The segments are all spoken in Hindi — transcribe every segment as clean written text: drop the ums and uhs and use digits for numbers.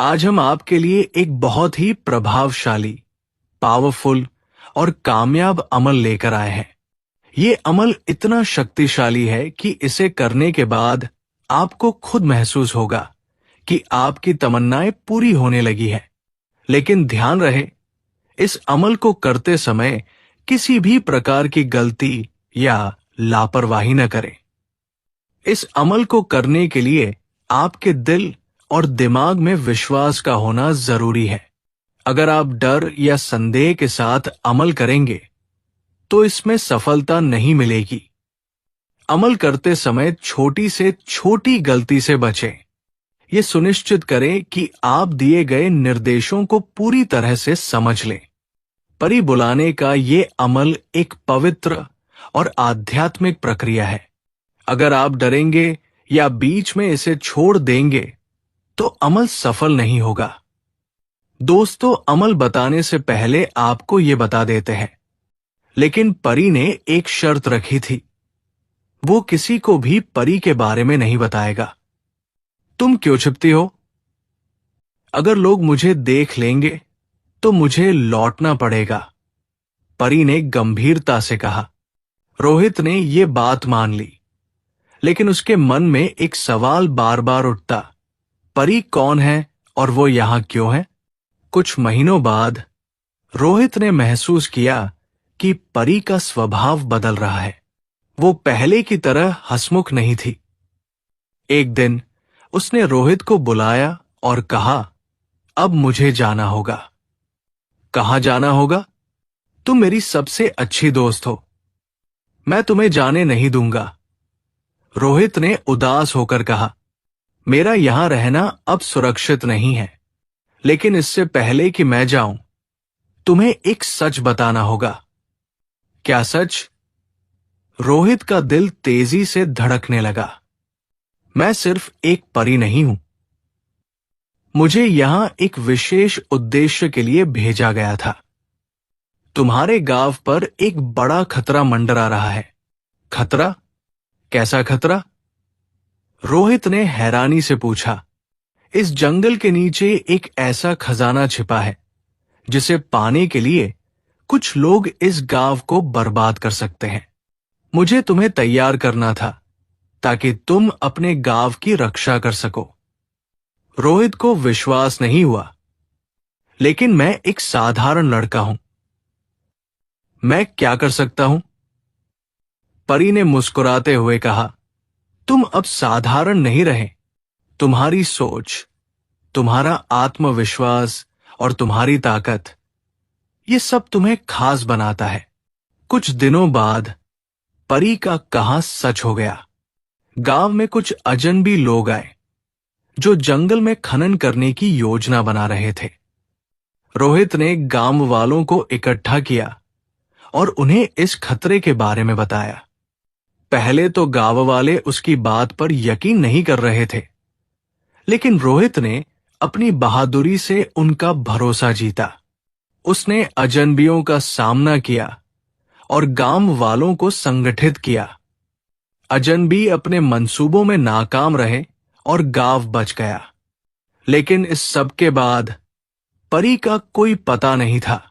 आज हम आपके लिए एक बहुत ही प्रभावशाली, पावरफुल और कामयाब अमल लेकर आए हैं। ये अमल इतना शक्तिशाली है कि इसे करने के बाद आपको खुद महसूस होगा कि आपकी तमन्नाएं पूरी होने लगी है। लेकिन ध्यान रहे, इस अमल को करते समय किसी भी प्रकार की गलती या लापरवाही न करें। इस अमल को करने के लिए आपके दिल और दिमाग में विश्वास का होना जरूरी है। अगर आप डर या संदेह के साथ अमल करेंगे तो इसमें सफलता नहीं मिलेगी। अमल करते समय छोटी से छोटी गलती से बचें। ये सुनिश्चित करें कि आप दिए गए निर्देशों को पूरी तरह से समझ लें। परी बुलाने का ये अमल एक पवित्र और आध्यात्मिक प्रक्रिया है। अगर आप डरेंगे या बीच में इसे छोड़ देंगे तो अमल सफल नहीं होगा। दोस्तों, अमल बताने से पहले आपको ये बता देते हैं, लेकिन परी ने एक शर्त रखी थी। वो किसी को भी परी के बारे में नहीं बताएगा। तुम क्यों छिपती हो? अगर लोग मुझे देख लेंगे तो मुझे लौटना पड़ेगा, परी ने गंभीरता से कहा। रोहित ने ये बात मान ली, लेकिन उसके मन में एक सवाल बार बार उठता, परी कौन है और वो यहां क्यों है? कुछ महीनों बाद रोहित ने महसूस किया कि परी का स्वभाव बदल रहा है। वो पहले की तरह हंसमुख नहीं थी। एक दिन उसने रोहित को बुलाया और कहा, अब मुझे जाना होगा। कहाँ जाना होगा? तुम मेरी सबसे अच्छी दोस्त हो, मैं तुम्हें जाने नहीं दूंगा। रोहित ने उदास होकर कहा, मेरा यहां रहना अब सुरक्षित नहीं है, लेकिन इससे पहले कि मैं जाऊं, तुम्हें एक सच बताना होगा। क्या सच? रोहित का दिल तेजी से धड़कने लगा। मैं सिर्फ एक परी नहीं हूं, मुझे यहां एक विशेष उद्देश्य के लिए भेजा गया था। तुम्हारे गांव पर एक बड़ा खतरा मंडरा रहा है। खतरा? कैसा खतरा? रोहित ने हैरानी से पूछा। इस जंगल के नीचे एक ऐसा खजाना छिपा है जिसे पाने के लिए कुछ लोग इस गांव को बर्बाद कर सकते हैं। मुझे तुम्हें तैयार करना था ताकि तुम अपने गांव की रक्षा कर सको। रोहित को विश्वास नहीं हुआ, लेकिन मैं एक साधारण लड़का हूं, मैं क्या कर सकता हूं? परी ने मुस्कुराते हुए कहा, तुम अब साधारण नहीं रहे। तुम्हारी सोच, तुम्हारा आत्मविश्वास और तुम्हारी ताकत, ये सब तुम्हें खास बनाता है। कुछ दिनों बाद परी का कहा सच हो गया। गांव में कुछ अजनबी लोग आए जो जंगल में खनन करने की योजना बना रहे थे। रोहित ने गांव वालों को इकट्ठा किया और उन्हें इस खतरे के बारे में बताया। पहले तो गांव वाले उसकी बात पर यकीन नहीं कर रहे थे, लेकिन रोहित ने अपनी बहादुरी से उनका भरोसा जीता। उसने अजनबियों का सामना किया और गांव वालों को संगठित किया। अजनबी अपने मंसूबों में नाकाम रहे और गांव बच गया। लेकिन इस सब के बाद परी का कोई पता नहीं था।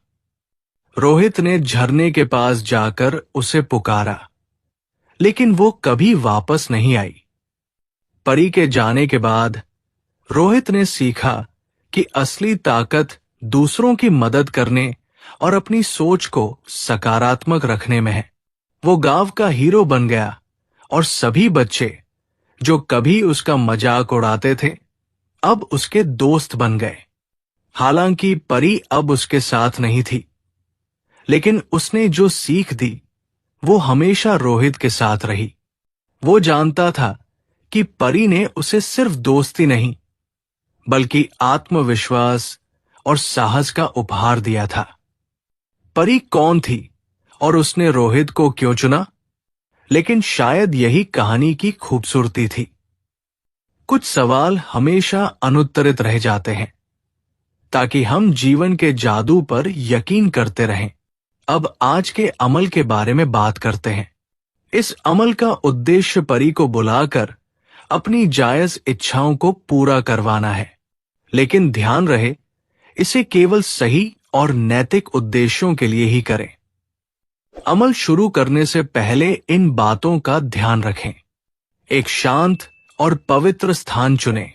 रोहित ने झरने के पास जाकर उसे पुकारा, लेकिन वो कभी वापस नहीं आई। परी के जाने के बाद रोहित ने सीखा कि असली ताकत दूसरों की मदद करने और अपनी सोच को सकारात्मक रखने में है। वो गांव का हीरो बन गया और सभी बच्चे जो कभी उसका मजाक उड़ाते थे, अब उसके दोस्त बन गए। हालांकि परी अब उसके साथ नहीं थी, लेकिन उसने जो सीख दी वो हमेशा रोहित के साथ रही। वो जानता था कि परी ने उसे सिर्फ दोस्ती नहीं, बल्कि आत्मविश्वास और साहस का उपहार दिया था। परी कौन थी और उसने रोहित को क्यों चुना? लेकिन शायद यही कहानी की खूबसूरती थी। कुछ सवाल हमेशा अनुत्तरित रह जाते हैं, ताकि हम जीवन के जादू पर यकीन करते रहें। अब आज के अमल के बारे में बात करते हैं। इस अमल का उद्देश्य परी को बुलाकर अपनी जायज इच्छाओं को पूरा करवाना है। लेकिन ध्यान रहे, इसे केवल सही और नैतिक उद्देश्यों के लिए ही करें। अमल शुरू करने से पहले इन बातों का ध्यान रखें। एक शांत और पवित्र स्थान चुनें।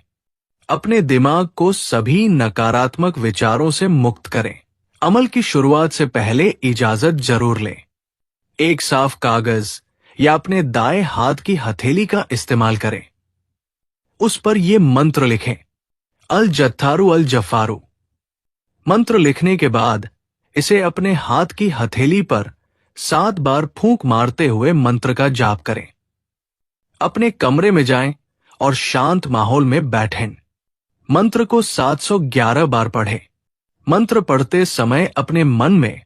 अपने दिमाग को सभी नकारात्मक विचारों से मुक्त करें। अमल की शुरुआत से पहले इजाजत जरूर लें। एक साफ कागज या अपने दाएं हाथ की हथेली का इस्तेमाल करें। उस पर यह मंत्र लिखें, अल जत्थारू अल जफारू। मंत्र लिखने के बाद इसे अपने हाथ की हथेली पर 7 बार फूंक मारते हुए मंत्र का जाप करें। अपने कमरे में जाएं और शांत माहौल में बैठें। मंत्र को 711 बार पढ़ें। मंत्र पढ़ते समय अपने मन में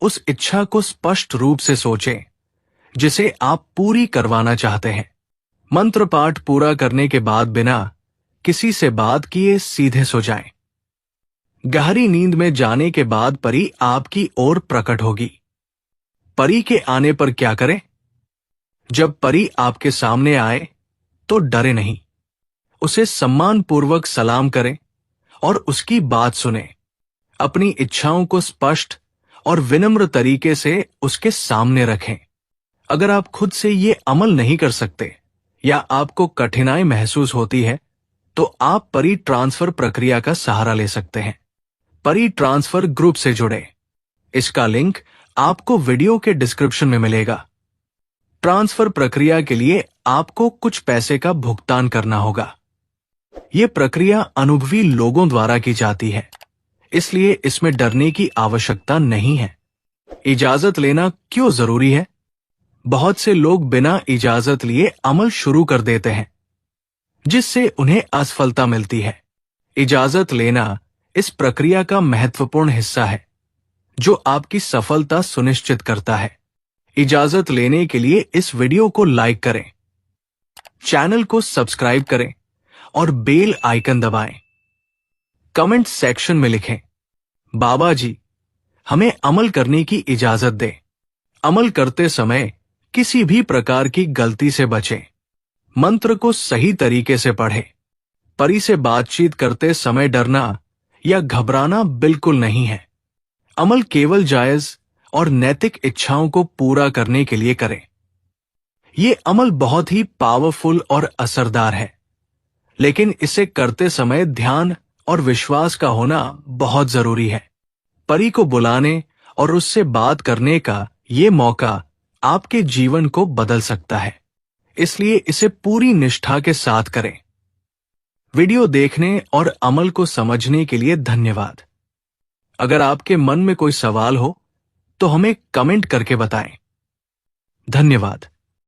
उस इच्छा को स्पष्ट रूप से सोचें जिसे आप पूरी करवाना चाहते हैं। मंत्र पाठ पूरा करने के बाद बिना किसी से बात किए सीधे सो जाएं। गहरी नींद में जाने के बाद परी आपकी ओर प्रकट होगी। परी के आने पर क्या करें? जब परी आपके सामने आए तो डरे नहीं, उसे सम्मानपूर्वक सलाम करें और उसकी बात सुनें। अपनी इच्छाओं को स्पष्ट और विनम्र तरीके से उसके सामने रखें। अगर आप खुद से ये अमल नहीं कर सकते या आपको कठिनाई महसूस होती है तो आप परी ट्रांसफर प्रक्रिया का सहारा ले सकते हैं। परी ट्रांसफर ग्रुप से जुड़े। इसका लिंक आपको वीडियो के डिस्क्रिप्शन में मिलेगा। ट्रांसफर प्रक्रिया के लिए आपको कुछ पैसे का भुगतान करना होगा। यह प्रक्रिया अनुभवी लोगों द्वारा की जाती है, इसलिए इसमें डरने की आवश्यकता नहीं है। इजाजत लेना क्यों जरूरी है? बहुत से लोग बिना इजाजत लिए अमल शुरू कर देते हैं, जिससे उन्हें असफलता मिलती है। इजाजत लेना इस प्रक्रिया का महत्वपूर्ण हिस्सा है, जो आपकी सफलता सुनिश्चित करता है। इजाजत लेने के लिए इस वीडियो को लाइक करें, चैनल को सब्सक्राइब करें और बेल आइकन दबाएं। कमेंट सेक्शन में लिखें, बाबा जी, हमें अमल करने की इजाजत दें। अमल करते समय किसी भी प्रकार की गलती से बचें। मंत्र को सही तरीके से पढ़ें। परी से बातचीत करते समय डरना या घबराना बिल्कुल नहीं है। अमल केवल जायज और नैतिक इच्छाओं को पूरा करने के लिए करें। ये अमल बहुत ही पावरफुल और असरदार है, लेकिन इसे करते समय ध्यान और विश्वास का होना बहुत जरूरी है। परी को बुलाने और उससे बात करने का ये मौका आपके जीवन को बदल सकता है, इसलिए इसे पूरी निष्ठा के साथ करें। वीडियो देखने और अमल को समझने के लिए धन्यवाद। अगर आपके मन में कोई सवाल हो तो हमें कमेंट करके बताएं। धन्यवाद।